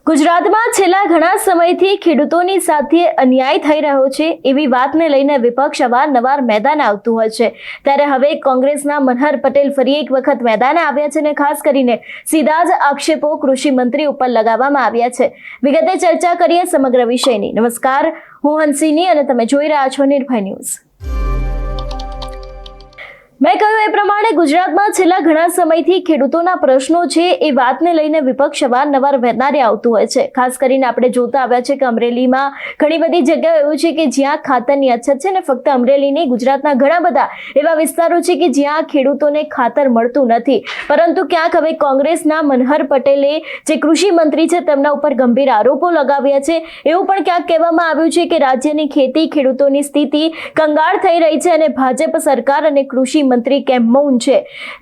ગુજરાતમાં છેલ્લા ઘણા સમયથી ખેડૂતોની સાથે અન્યાય થઈ રહ્યો છે એવી વાતને લઈને વિપક્ષ અવારનવાર મેદાને આવતું હોય છે। ત્યારે હવે કોંગ્રેસના મનહર પટેલ ફરી એક વખત મેદાને આવ્યા છે અને ખાસ કરીને સીધા જ આક્ષેપો કૃષિ મંત્રી ઉપર લગાવવામાં આવ્યા છે। વિગતે ચર્ચા કરીએ સમગ્ર વિષયની। નમસ્કાર, હું હંસિની અને તમે જોઈ રહ્યા છો નિર્ભય ન્યૂઝ। મેં કહ્યું એ પ્રમાણે ગુજરાતમાં છેલ્લા ઘણા સમયથી ખેડૂતોના પ્રશ્નો છે એ વાતને લઈને વિપક્ષ અવારનવાર મેદાને આવતું હોય છે। ખાસ કરીને આપણે જોતા આવ્યા છે કે અમરેલીમાં ઘણી બધી જગ્યાઓ એવું છે કે જ્યાં ખાતરની અછત છે ને ફક્ત અમરેલી નહીં, ગુજરાતના ઘણા બધા એવા વિસ્તારો છે કે જ્યાં ખેડૂતોને ખાતર મળતું નથી। પરંતુ ક્યાંક હવે કોંગ્રેસના મનહર પટેલે જે કૃષિ મંત્રી છે તેમના ઉપર ગંભીર આરોપો લગાવ્યા છે। એવું પણ ક્યાંક કહેવામાં આવ્યું છે કે રાજ્યની ખેતી ખેડૂતોની સ્થિતિ કંગાળ થઈ રહી છે અને ભાજપ સરકાર અને કૃષિ મંત્રી કેમ મૌન છે।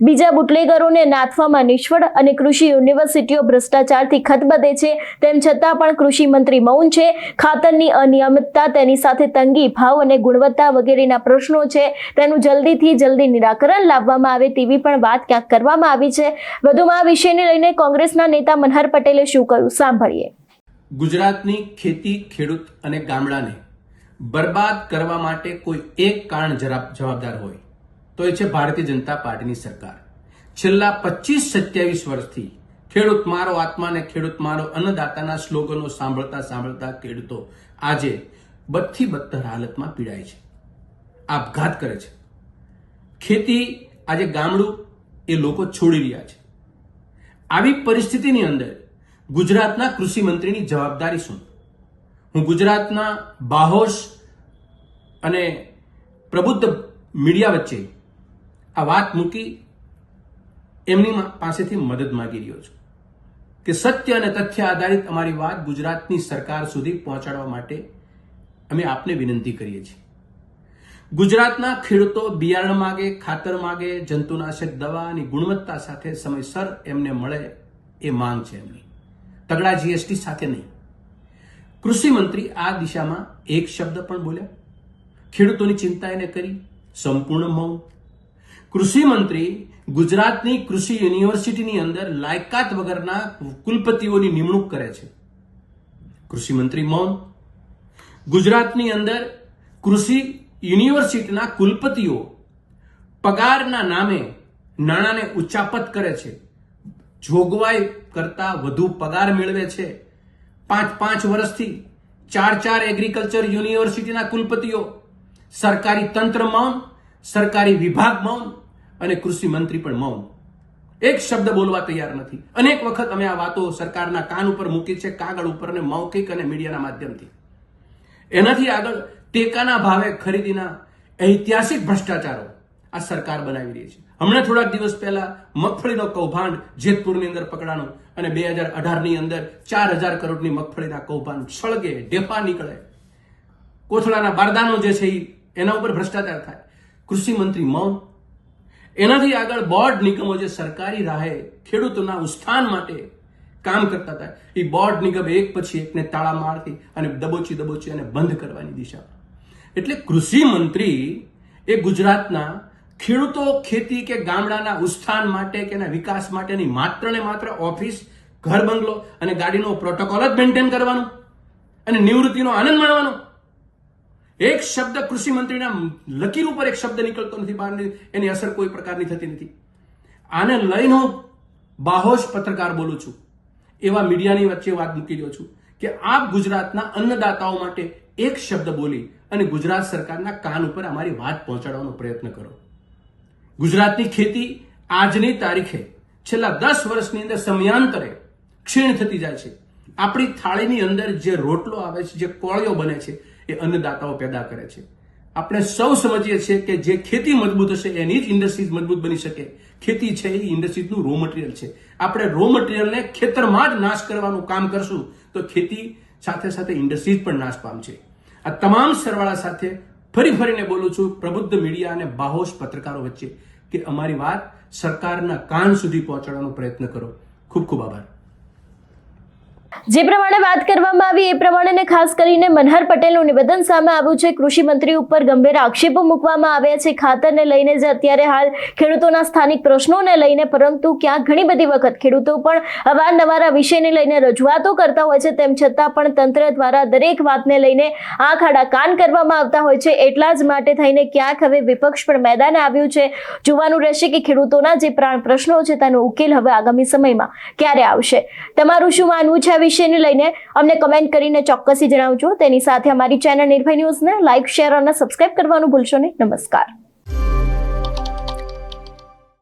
બીજા બુટલેગરોને નાથવામાં નિષ્ફળ અને કૃષિ યુનિવર્સિટીઓ ભ્રષ્ટાચારથી ખતબદે છે તેમ છતાં પણ કૃષિ મંત્રી મૌન છે। ખાતરની અનિયમિતતા, તેની સાથે તંગી, ભાવ અને ગુણવત્તા વગેરેના પ્રશ્નો છે તેનું જલ્દીથી જલ્દી નિરાકરણ લાવવામાં આવે તેવી પણ વાત ક્યાંક કરવામાં આવી છે। વધુમાં આ વિષયને લઈને કોંગ્રેસના નેતા મનહર પટેલે શું કહ્યું, સાંભળીએ। ગુજરાતની ખેતી, ખેડૂત અને ગામડાને બરબાદ કરવા માટે કોઈ એક કારણ જવાબદાર હોય તો એ છે ભારતીય જનતા પાર્ટીની સરકાર। છેલ્લા 25-27 વર્ષથી ખેડૂત મારો આત્મા ને ખેડૂત મારો અન્નદાતાના સ્લોગનો સાંભળતા ખેડૂતો આજે બદથી બદતર હાલતમાં પીડાય છે, આપઘાત કરે છે। ખેતી આજે ગામડું એ લોકો છોડી રહ્યા છે। આવી પરિસ્થિતિની અંદર ગુજરાતના કૃષિ મંત્રીની જવાબદારી શું? હું ગુજરાતના બાહોશ અને પ્રબુદ્ધ મીડિયા વચ્ચે આ વાત મૂકી એમની પાસેથી મદદ માંગી રહ્યો છું કે સત્ય અને તથ્ય આધારિત અમારી વાત ગુજરાતની સરકાર સુધી પહોંચાડવા માટે અમે આપને વિનંતી કરીએ છીએ। ગુજરાતના ખેડૂતો બિયારણ માગે, ખાતર માગે, જંતુનાશક દવાની ગુણવત્તા સાથે સમયસર એમને મળે એ માંગ છે એમની, તગડા જીએસટી સાથે નહીં। કૃષિ મંત્રી આ દિશામાં એક શબ્દ પણ બોલ્યા? ખેડૂતોની ચિંતા એને કરી? સંપૂર્ણ મૌન। કૃષિ મંત્રી ગુજરાતની કૃષિ યુનિવર્સિટીની અંદર લાયકાત વગરના કુલપતિઓની નિમણૂક કરે છે, કૃષિ મંત્રી મૌન। ગુજરાતની અંદર કૃષિ યુનિવર્સિટીના કુલપતિઓ પગારના નામે નાણાંને ઉચ્ચાપત કરે છે, જોગવાઈ કરતા વધુ પગાર મેળવે છે। 5 વર્ષથી 4 એગ્રીકલ્ચર યુનિવર્સિટીના કુલપતિઓ, સરકારી તંત્ર મૌન, સરકારી વિભાગ મૌન અને કૃષિ મંત્રી પણ મૌન। એક શબ્દ બોલવા તૈયાર નથી। અનેક વખત અમે આ વાતો સરકારના કાન ઉપર મૂકી છે, કાગળ ઉપર અને મૌખિક અને મીડિયાના માધ્યમથી। એનાથી આગળ ટેકાના ભાવે ખરીદીના ઐતિહાસિક ભ્રષ્ટાચારો આ સરકાર બનાવી રહી છે। હમણાં થોડાક દિવસ પહેલા મગફળીનો કૌભાંડ જેતપુરની અંદર પકડાનો અને 2018ની અંદર 4000 કરોડની મગફળીના કૌભાંડ સળગે, ઢેફા નીકળે, કોથળાના બારદાનો જે છે એના ઉપર ભ્રષ્ટાચાર થાય, કૃષિ મંત્રી મૌન। એનાથી આગળ બોર્ડ નિગમો જે સરકારી રાહે ખેડૂતોના ઉત્થાન માટે કામ કરતા હતા એ બોર્ડ નિગમ એક પછી એકને તાળા મારતી અને દબોચી અને બંધ કરવાની દિશામાં। એટલે કૃષિ મંત્રી એ ગુજરાતના ખેડૂતો, ખેતી કે ગામડાના ઉત્થાન માટે કે એના વિકાસ માટેની માત્ર ને માત્ર ઓફિસ, ઘર, બંગલો અને ગાડીનો પ્રોટોકોલ જ મેન્ટેન કરવાનું અને નિવૃત્તિનો આનંદ માણવાનો। એક શબ્દ કૃષિ મંત્રીના લકીર ઉપર એક શબ્દ નીકળતો નથી બહાર, એની અસર કોઈ પ્રકારની થતી નથી। આને લઈને હું બાહોશ પત્રકાર બોલું છું, એવા મીડિયાની વચ્ચે વાત મૂકી રહ્યો છું કે આપ ગુજરાતના અન્નદાતાઓ માટે એક શબ્દ બોલી અને ગુજરાત સરકારના કાન ઉપર અમારી વાત પહોંચાડવાનો પ્રયત્ન કરો। ગુજરાતની ખેતી આજની તારીખે છેલ્લા 10 વર્ષની અંદર સમયાંતરે ક્ષીણ થતી જાય છે। આપણી થાળીની અંદર જે રોટલો આવે છે, જે કોળિયો બને છે એ અન્નદાતાઓ પેદા કરે છે। આપણે સૌ સમજીએ છીએ કે જે ખેતી મજબૂત હશે એની જ ઇન્ડસ્ટ્રીઝ મજબૂત બની શકે। ખેતી છે એ ઇન્ડસ્ટ્રીઝનું રો મટીરિયલ છે। આપણે રો મટીરિયલને ખેતરમાં જ નાશ કરવાનું કામ કરશું તો ખેતી સાથે સાથે ઇન્ડસ્ટ્રીઝ પણ નાશ પામશે। આ તમામ સરવાળા સાથે ફરીને બોલું છું પ્રબુદ્ધ મીડિયા અને બાહોશ પત્રકારો વચ્ચે કે અમારી વાત સરકારના કાન સુધી પહોંચાડવાનો પ્રયત્ન કરો। ખૂબ ખૂબ આભાર। જે પ્રમાણે વાત કરવામાં આવી એ પ્રમાણે ખાસ કરીને મનહર પટેલનું નિવેદન સામે આવ્યું છે. કૃષિ મંત્રી ઉપર ગંભીર આક્ષેપો મૂકવામાં આવ્યા છે ખાતરને લઈને, જે અત્યારે હાલ ખેડૂતોના સ્થાનિક પ્રશ્નોને લઈને, પરંતુ ક્યાંક ઘણી બધી વખત ખેડૂતો પણ અવારનવાર આ વિષયને લઈને રજૂઆતો કરતા હોય છે, તેમ છતાં પણ તંત્ર દ્વારા દરેક વાતને લઈને આંખ આડા કાન કરવામાં આવતા હોય છે. એટલા જ માટે થઈને ક્યાંક હવે વિપક્ષ પણ મેદાને આવ્યું છે. જોવાનું રહેશે કે ખેડૂતોના જે પ્રાણ પ્રશ્નો છે તેનો ઉકેલ હવે આગામી સમયમાં ક્યારે આવશે. તમારું શું માનવું છે આ વિષયને લઈને અમને કમેન્ટ કરીને ચોક્કસથી જણાવજો. તેની સાથે અમારી ચેનલ નિર્ભય ન્યૂઝને લાઇક, શેર અને સબસ્ક્રાઇબ કરવાનું ભૂલશો નહીં. નમસ્કાર.